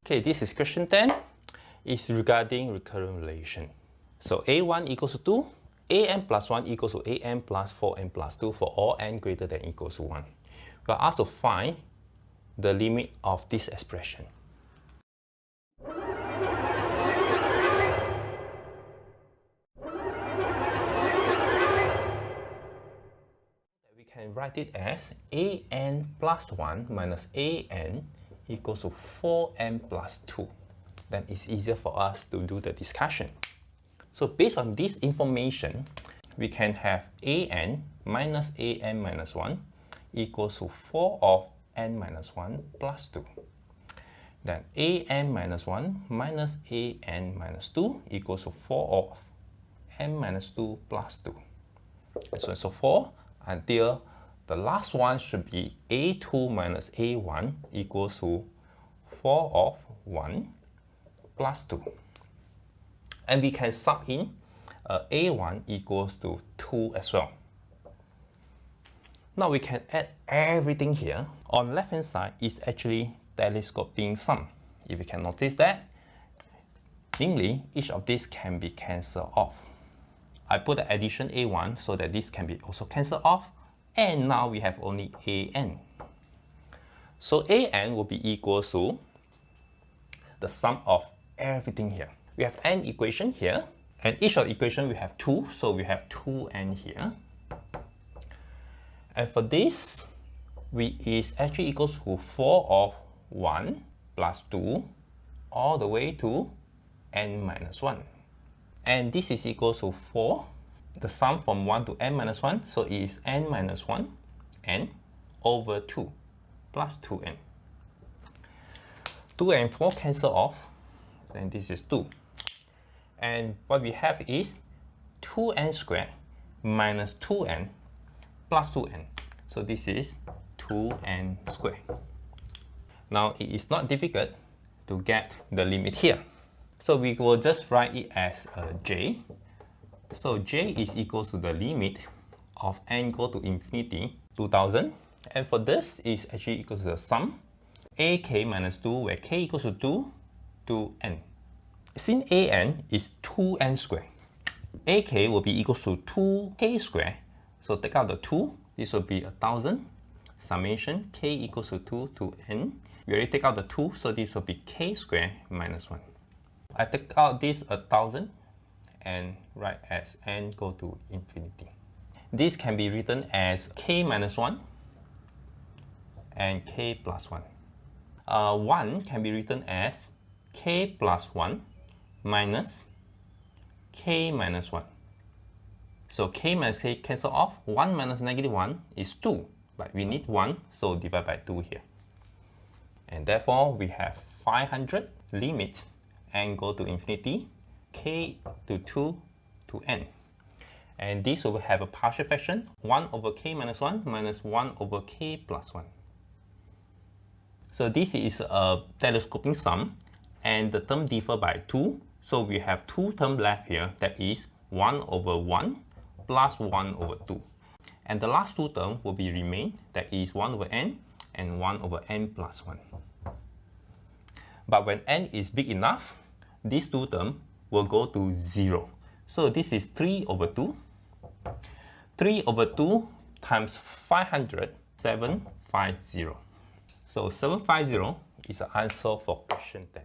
Okay, this is question 10. It's regarding recurrent relation. So a1 equals to 2, an plus 1 equals to an plus 4n plus 2 for all n greater than equals to 1. We are asked to find the limit of this expression. We can write it as an plus 1 minus an equals to 4n plus 2. Then it's easier for us to do the discussion. So based on this information, we can have an minus 1 equals to 4 of n minus 1 plus 2. Then an minus 1 minus an minus 2 equals to 4 of n minus 2 plus 2. And so on and so forth until the last one should be a2 minus a1 equals to 4 of 1 plus 2. And we can sub in a1 equals to 2 as well. Now we can add everything here. On left hand side is actually telescoping sum. If you can notice that, namely each of these can be cancelled off. I put the addition a1 so that this can be also cancelled off, and now we have only an. So an will be equal to the sum of everything here. We have n equation here, and each of the equation we have 2, so we have 2n here. And for this, we is actually equals to 4 of 1 plus 2 all the way to n minus 1. And this is equal to 4, the sum from 1 to n minus 1, so it is n minus 1 n over 2 plus 2n. 2 and 4 cancel off, and this is 2. And what we have is 2n squared minus 2n plus 2n. So this is 2n squared. Now it is not difficult to get the limit here. So we will just write it as j. So j is equal to the limit of n go to infinity 2000. And for this is actually equal to the sum ak minus 2, where k equals to 2 to n. Since an is 2n squared, ak will be equal to 2k squared. So take out the 2, this will be 1000. Summation k equals to 2 to n. We already take out the 2, so this will be k squared minus 1. I take out this 1000 and write as n go to infinity. This can be written as k minus 1 and k plus 1. 1 can be written as k plus 1 minus k minus 1. So k minus k cancel off. 1 minus negative 1 is 2, but we need 1, so divide by 2 here. And therefore we have 500 limit n go to infinity, k to 2 to n. And this will have a partial fraction, 1 over k minus 1 minus 1 over k plus 1. So this is a telescoping sum, and the term differ by 2. So we have 2 terms left here, that is 1 over 1 plus 1 over 2. And the last 2 terms will be remain, that is 1 over n and 1 over n plus 1. But when n is big enough, these 2 terms will go to 0. So this is 3 over 2. 3 over 2 times 500, 750. So 750 is the answer for question 10.